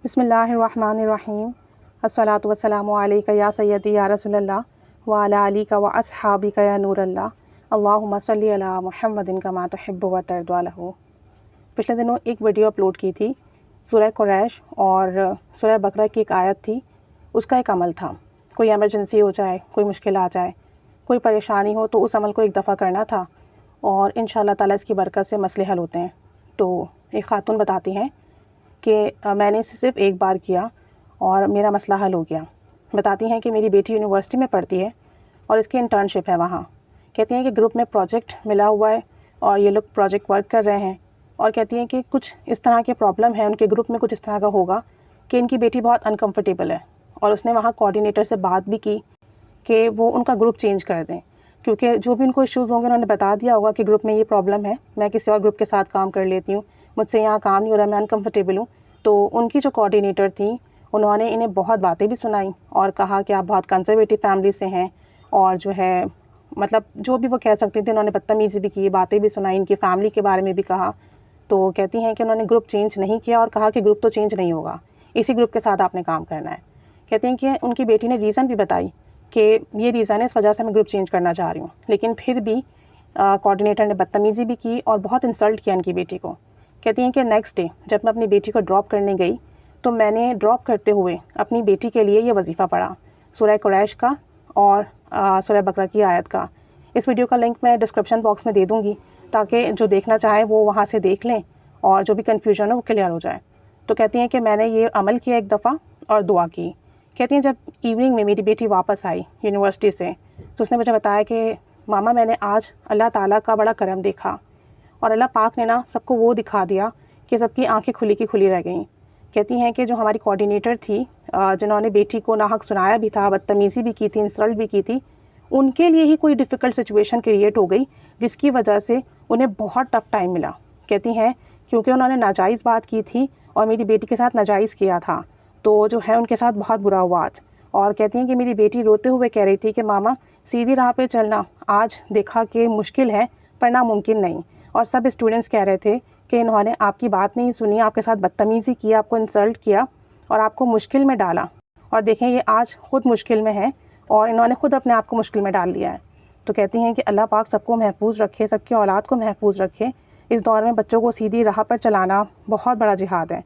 بسم اللہ الرحمن الرحیم الصلاۃ والسلام علیک یا سیدی یا رسول اللہ وعلی آلک و اصحابک یا نور اللہ اللہم صلی علی محمد کما تحب و ترضی عنہ۔ پچھلے دنوں ایک ویڈیو اپلوڈ کی تھی، سورہ قریش اور سورہ بقرہ کی ایک آیت تھی، اس کا ایک عمل تھا۔ کوئی ایمرجنسی ہو جائے، کوئی مشکل آ جائے، کوئی پریشانی ہو تو اس عمل کو ایک دفعہ کرنا تھا اور انشاءاللہ تعالیٰ اس کی برکت سے مسئلے حل ہوتے ہیں۔ تو ایک خاتون بتاتی ہیں کہ میں نے اسے صرف ایک بار کیا اور میرا مسئلہ حل ہو گیا۔ بتاتی ہیں کہ میری بیٹی یونیورسٹی میں پڑھتی ہے اور اس کی انٹرنشپ ہے وہاں۔ کہتی ہیں کہ گروپ میں پروجیکٹ ملا ہوا ہے اور یہ لوگ پروجیکٹ ورک کر رہے ہیں، اور کہتی ہیں کہ کچھ اس طرح کے پرابلم ہیں ان کے گروپ میں، کچھ اس طرح کا ہوگا کہ ان کی بیٹی بہت انکمفرٹیبل ہے، اور اس نے وہاں کوآرڈینیٹر سے بات بھی کی کہ وہ ان کا گروپ چینج کر دیں، کیونکہ جو بھی ان کو ایشوز ہوں گے انہوں نے بتا دیا ہوگا کہ گروپ میں یہ پرابلم ہے، میں کسی اور گروپ کے ساتھ کام کر لیتی ہوں، مجھ سے یہاں کام نہیں ہو رہا، میں انکمفرٹیبل ہوں۔ تو ان کی جو کوآرڈینیٹر تھیں انہوں نے انہیں بہت باتیں بھی سنائیں اور کہا کہ آپ بہت کنزرویٹو فیملی سے ہیں، اور جو ہے مطلب جو بھی وہ کہہ سکتی تھیں، انہوں نے بدتمیزی بھی کی، باتیں بھی سنائیں، ان کی فیملی کے بارے میں بھی کہا۔ تو کہتی ہیں کہ انہوں نے گروپ چینج نہیں کیا اور کہا کہ گروپ تو چینج نہیں ہوگا، اسی گروپ کے ساتھ آپ نے کام کرنا ہے۔ کہتی ہیں کہ ان کی بیٹی نے ریزن بھی بتائی کہ یہ ریزن ہے، اس وجہ سے میں گروپ چینج کرنا چاہ رہی ہوں، لیکن پھر بھی کوآرڈینیٹر نے بدتمیزی بھی کی اور بہت انسلٹ کیا ان کی بیٹی کو۔ کہتی ہیں کہ نیکسٹ ڈے جب میں اپنی بیٹی کو ڈراپ کرنے گئی تو میں نے ڈراپ کرتے ہوئے اپنی بیٹی کے لیے یہ وظیفہ پڑھا، سورہ قریش کا اور سورہ بقرہ کی آیت کا۔ اس ویڈیو کا لنک میں ڈسکرپشن باکس میں دے دوں گی تاکہ جو دیکھنا چاہیں وہ وہاں سے دیکھ لیں اور جو بھی کنفیوژن ہو وہ کلیئر ہو جائے۔ تو کہتی ہیں کہ میں نے یہ عمل کیا ایک دفعہ اور دعا کی۔ کہتی ہیں جب ایوننگ میں میری بیٹی واپس آئی یونیورسٹی سے تو اس نے مجھے بتایا کہ ماما میں نے آج اللہ تعالیٰ کا بڑا کرم دیکھا، اور اللہ پاک نے نا سب کو وہ دکھا دیا کہ سب کی آنکھیں کھلی کی کھلی رہ گئیں۔ کہتی ہیں کہ جو ہماری کوآرڈینیٹر تھی جنہوں نے بیٹی کو ناحق سنایا بھی تھا، بدتمیزی بھی کی تھی، انسلٹ بھی کی تھی، ان کے لیے ہی کوئی ڈیفیکلٹ سچویشن کریٹ ہو گئی جس کی وجہ سے انہیں بہت ٹف ٹائم ملا۔ کہتی ہیں کیونکہ انہوں نے ناجائز بات کی تھی اور میری بیٹی کے ساتھ ناجائز کیا تھا، تو جو ہے ان کے ساتھ بہت برا ہوا آج۔ اور کہتی ہیں کہ میری بیٹی روتے ہوئے کہہ رہی تھی کہ ماما سیدھی راہ پہ چلنا آج دیکھا کہ مشکل ہے پر ناممکن نہیں، اور سب اسٹوڈنٹس کہہ رہے تھے کہ انہوں نے آپ کی بات نہیں سنی، آپ کے ساتھ بدتمیزی کی، آپ کو انسلٹ کیا اور آپ کو مشکل میں ڈالا، اور دیکھیں یہ آج خود مشکل میں ہے اور انہوں نے خود اپنے آپ کو مشکل میں ڈال لیا ہے۔ تو کہتی ہیں کہ اللہ پاک سب کو محفوظ رکھے، سب کی اولاد کو محفوظ رکھے۔ اس دور میں بچوں کو سیدھی راہ پر چلانا بہت بڑا جہاد ہے،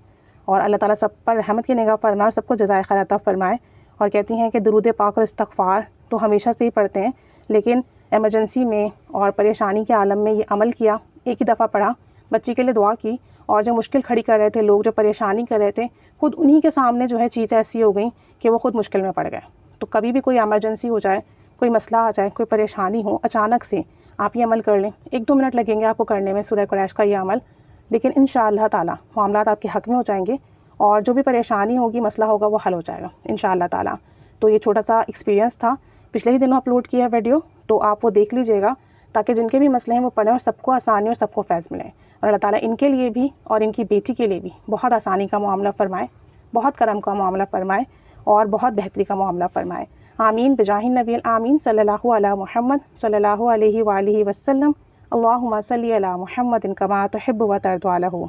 اور اللہ تعالیٰ سب پر رحمت کی نگاہ فرمائے اور سب کو جزائے خیر عطا فرمائے۔ اور کہتی ہیں کہ درود پاک اور استغفار تو ہمیشہ سے ہی پڑھتے ہیں، لیکن ایمرجنسی میں اور پریشانی کے عالم میں یہ عمل کیا، ایک ہی دفعہ پڑھا، بچی کے لیے دعا کی، اور جو مشکل کھڑی کر رہے تھے لوگ، جو پریشانی کر رہے تھے، خود انہی کے سامنے جو ہے چیزیں ایسی ہو گئیں کہ وہ خود مشکل میں پڑ گئے۔ تو کبھی بھی کوئی ایمرجنسی ہو جائے، کوئی مسئلہ آ جائے، کوئی پریشانی ہو، اچانک سے آپ یہ عمل کر لیں، 1-2 منٹ لگیں گے آپ کو کرنے میں سورہ قریش کا یہ عمل، لیکن انشاءاللہ تعالیٰ معاملات آپ کے حق میں ہو جائیں گے اور جو بھی پریشانی ہوگی، مسئلہ ہوگا، وہ حل ہو جائے گا انشاءاللہ تعالیٰ۔ تو یہ چھوٹا سا ایکسپیرینس تھا، پچھلے ہی دنوں اپلوڈ کیا ہے ویڈیو، تو آپ وہ دیکھ لیجئے گا تاکہ جن کے بھی مسئلے ہیں وہ پڑھیں اور سب کو آسانی اور سب کو فیض ملے، اور اللہ تعالیٰ ان کے لیے بھی اور ان کی بیٹی کے لیے بھی بہت آسانی کا معاملہ فرمائے، بہت کرم کا معاملہ فرمائے اور بہت بہتری کا معاملہ فرمائے۔ آمین بجاہ النبی الآمین صلی اللہ علی محمد صلی اللہ علیہ وآلہ وسلم۔ اللہم صلی علی محمد کما تحب و ترضی عنہ۔